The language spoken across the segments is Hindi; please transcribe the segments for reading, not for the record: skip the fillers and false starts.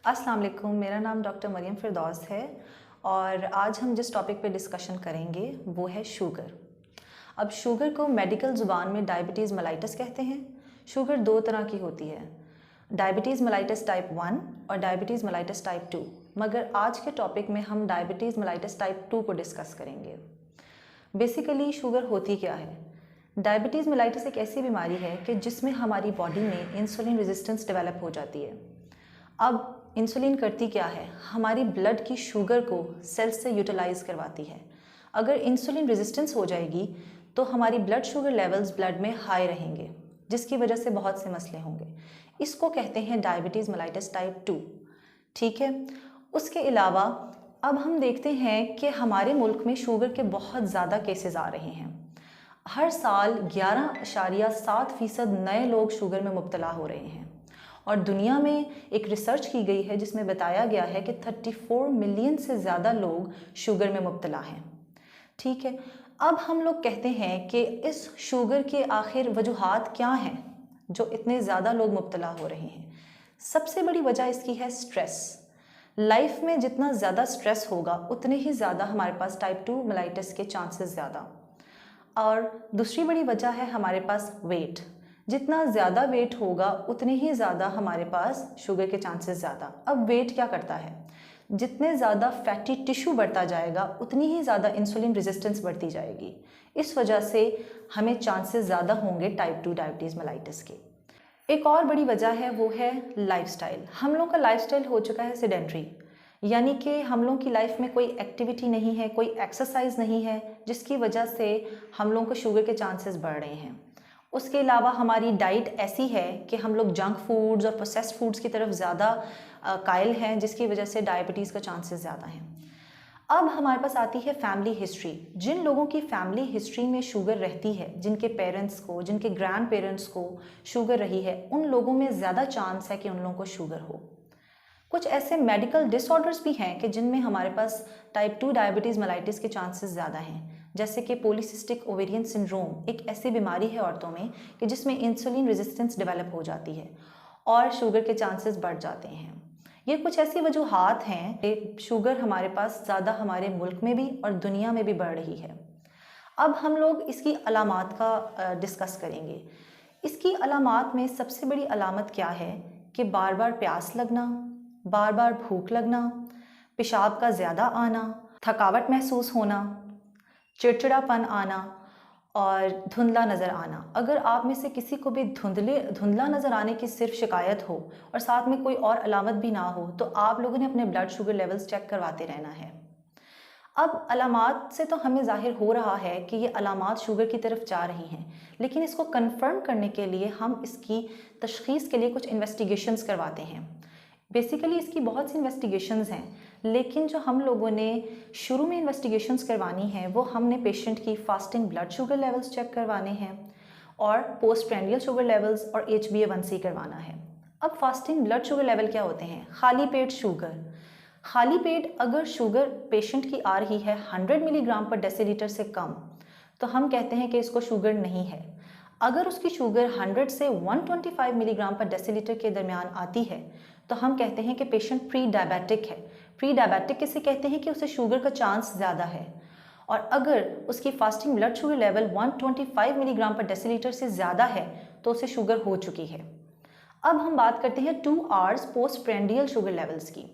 अस्सलाम वालेकुम, मेरा नाम डॉक्टर मरियम फ़िरदौस है और आज हम जिस टॉपिक पे डिस्कशन करेंगे वो है शुगर। अब शुगर को मेडिकल ज़ुबान में डायबिटीज़ मेलाइटस कहते हैं। शुगर दो तरह की होती है, डायबिटीज़ मेलाइटस टाइप 1 और डायबिटीज़ मेलाइटस टाइप 2, मगर आज के टॉपिक में हम डायबिटीज़ मेलाइटस टाइप 2 को डिस्कस करेंगे। बेसिकली शुगर होती क्या है? डायबिटीज़ मेलाइटस एक ऐसी बीमारी है कि जिसमें हमारी बॉडी में इंसुलिन रेजिस्टेंस डेवलप हो जाती है। अब इंसुलिन करती क्या है? हमारी ब्लड की शुगर को सेल्स से यूटिलाइज करवाती है। अगर इंसुलिन रेजिस्टेंस हो जाएगी तो हमारी ब्लड शुगर लेवल्स ब्लड में हाई रहेंगे, जिसकी वजह से बहुत से मसले होंगे। इसको कहते हैं डायबिटीज़ मेलाइटस टाइप 2। ठीक है, उसके अलावा अब हम देखते हैं कि हमारे मुल्क में शुगर के बहुत ज़्यादा केसेस आ रहे हैं। हर साल 11.7% नए लोग शुगर में मुब्तला हो रहे हैं और दुनिया में एक रिसर्च की गई है जिसमें बताया गया है कि 34 मिलियन से ज़्यादा लोग शुगर में मुब्तला हैं। ठीक है, अब हम लोग कहते हैं कि इस शुगर के आखिर वजूहात क्या हैं जो इतने ज़्यादा लोग मुब्तला हो रहे हैं। सबसे बड़ी वजह इसकी है स्ट्रेस। लाइफ में जितना ज़्यादा स्ट्रेस होगा उतने ही ज़्यादा हमारे पास टाइप 2 मेलाइटिस के चांसेस ज़्यादा। और दूसरी बड़ी वजह है हमारे पास वेट। जितना ज़्यादा वेट होगा उतने ही ज़्यादा हमारे पास शुगर के चांसेस ज़्यादा। अब वेट क्या करता है? जितने ज़्यादा फैटी टिश्यू बढ़ता जाएगा उतनी ही ज़्यादा इंसुलिन रेजिस्टेंस बढ़ती जाएगी। इस वजह से हमें चांसेस ज़्यादा होंगे टाइप 2 डायबिटीज़ मेलाइटिस के। एक और बड़ी वजह है वो है लाइफस्टाइल। हम लोगों का लाइफस्टाइल हो चुका है सेडेंट्री, यानी कि हम लोगों की लाइफ में कोई एक्टिविटी नहीं है, कोई एक्सरसाइज नहीं है, जिसकी वजह से हम लोगों को शुगर के चांसेस बढ़ रहे हैं। उसके अलावा हमारी डाइट ऐसी है कि हम लोग जंक फूड्स और प्रोसेस्ड फूड्स की तरफ ज़्यादा कायल हैं, जिसकी वजह से डायबिटीज़ का चांसेस ज़्यादा हैं। अब हमारे पास आती है फैमिली हिस्ट्री। जिन लोगों की फैमिली हिस्ट्री में शुगर रहती है, जिनके पेरेंट्स को, जिनके ग्रैंड पेरेंट्स को शुगर रही है, उन लोगों में ज़्यादा चांस है कि उन लोगों को शुगर हो। कुछ ऐसे मेडिकल डिसऑर्डर्स भी हैं कि जिनमें हमारे पास टाइप 2 डायबिटीज़ मेलाइटिस के चांसेस ज़्यादा हैं, जैसे कि पॉलीसिस्टिक ओवेरियन सिंड्रोम। एक ऐसी बीमारी है औरतों में कि जिसमें इंसुलिन रेजिस्टेंस डेवलप हो जाती है और शुगर के चांसेस बढ़ जाते हैं। ये कुछ ऐसी वजूहात हैं कि शुगर हमारे पास ज़्यादा हमारे मुल्क में भी और दुनिया में भी बढ़ रही है। अब हम लोग इसकी अलामात का डिस्कस करेंगे। इसकी अलामात में सबसे बड़ी अलामत क्या है कि बार बार प्यास लगना, बार बार भूख लगना, पेशाब का ज़्यादा आना, थकावट महसूस होना, चिड़चिड़ापन आना और धुंधला नज़र आना। अगर आप में से किसी को भी धुंधला नज़र आने की सिर्फ शिकायत हो और साथ में कोई और अलामत भी ना हो तो आप लोगों ने अपने ब्लड शुगर लेवल्स चेक करवाते रहना है। अब अलामात से तो हमें ज़ाहिर हो रहा है कि ये अलामात शुगर की तरफ जा रही हैं, लेकिन इसको कंफर्म करने के लिए हम इसकी तशख़ीस के लिए कुछ इन्वेस्टिगेशंस करवाते हैं। बेसिकली इसकी बहुत सी इन्वेस्टिगेशंस हैं, लेकिन जो हम लोगों ने शुरू में इन्वेस्टिगेशंस करवानी है वो हमने पेशेंट की fasting blood sugar levels check करवाने हैं और पोस्ट प्रेंडियल शुगर लेवल्स और HbA1c करवाना है। अब फास्टिंग ब्लड शुगर लेवल क्या होते हैं? खाली पेट शुगर। खाली पेट अगर शुगर पेशेंट की आ रही है 100 मिलीग्राम पर डेसीलीटर से कम, तो हम कहते हैं कि इसको शुगर नहीं है। अगर उसकी शुगर 100 से 125 मिलीग्राम पर डेसीलीटर के दरमियान आती है तो हम कहते हैं कि पेशेंट प्री डायबिटिक है। प्री डायबिटिक किसे कहते हैं कि उसे शुगर का चांस ज़्यादा है। और अगर उसकी fasting blood sugar level 125 milligram पर डेसीलीटर से ज़्यादा है तो उसे शुगर हो चुकी है। अब हम बात करते हैं 2 hours post prandial sugar levels की।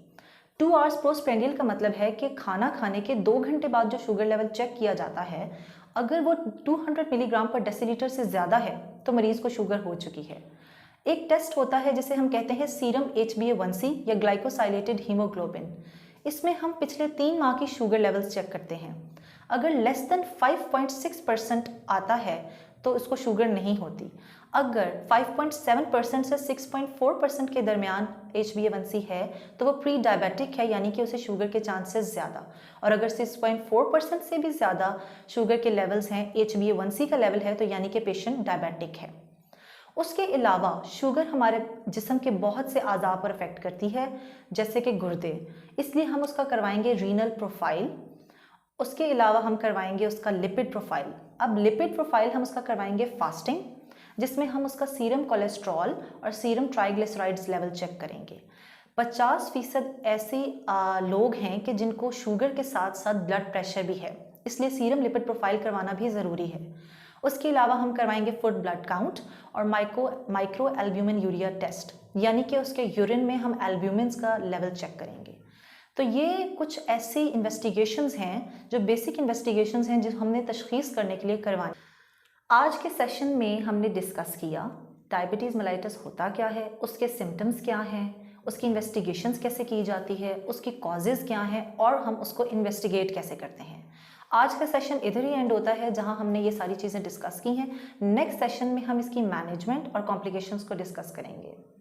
2 आवर्स पोस्ट प्रेंडियल का मतलब है कि खाना खाने के 2 घंटे बाद जो शुगर लेवल चेक किया जाता है, अगर वो 200 मिलीग्राम पर डेसीलीटर से ज़्यादा है तो मरीज़ को शुगर हो चुकी है। एक टेस्ट होता है जिसे हम कहते हैं सीरम HbA1c या ग्लाइकोसाइलेटेड हीमोग्लोबिन। इसमें हम पिछले 3 माह की शुगर लेवल्स चेक करते हैं। अगर लेस देन 5.6% आता है तो उसको शुगर नहीं होती। अगर 5.7% से 6.4% के दरमियान HbA1c है तो वो प्री डायबिटिक है, यानी कि उसे शुगर के चांसेस ज़्यादा। और अगर 6.4% से भी ज़्यादा शुगर के लेवल्स हैं, HbA1c का लेवल है, तो यानी कि पेशेंट डायबिटिक है। उसके अलावा शुगर हमारे जिस्म के बहुत से आज़ा पर अफेक्ट करती है, जैसे कि गुर्दे, इसलिए हम उसका करवाएंगे रीनल प्रोफाइल। उसके अलावा हम करवाएंगे उसका लिपिड प्रोफाइल। अब लिपिड प्रोफाइल हम उसका करवाएंगे फास्टिंग, जिसमें हम उसका सीरम कोलेस्ट्रॉल और सीरम ट्राइग्लिसराइड्स लेवल चेक करेंगे। 50% ऐसे लोग हैं कि जिनको शुगर के साथ साथ ब्लड प्रेशर भी है, इसलिए सीरम लिपिड प्रोफाइल करवाना भी ज़रूरी है। उसके अलावा हम करवाएंगे फुट ब्लड काउंट और माइक्रो एल्ब्यूमिन यूरिया टेस्ट, यानी कि उसके यूरिन में हम एल्ब्यूमिन्स का लेवल चेक करेंगे। तो ये कुछ ऐसी इन्वेस्टिगेशंस हैं जो बेसिक इन्वेस्टिगेशंस हैं जो हमने तशख़ीस करने के लिए करवानी। आज के सेशन में हमने डिस्कस किया डायबिटीज़ मेलाइटस होता क्या है, उसके सिम्टम्स क्या हैं, उसकी इन्वेस्टिगेशंस कैसे की जाती है, उसकी कॉजेज़ क्या हैं और हम उसको इन्वेस्टिगेट कैसे करते हैं। आज का सेशन इधर ही एंड होता है जहां हमने ये सारी चीज़ें डिस्कस की हैं। नेक्स्ट सेशन में हम इसकी मैनेजमेंट और कॉम्प्लिकेशंस को डिस्कस करेंगे।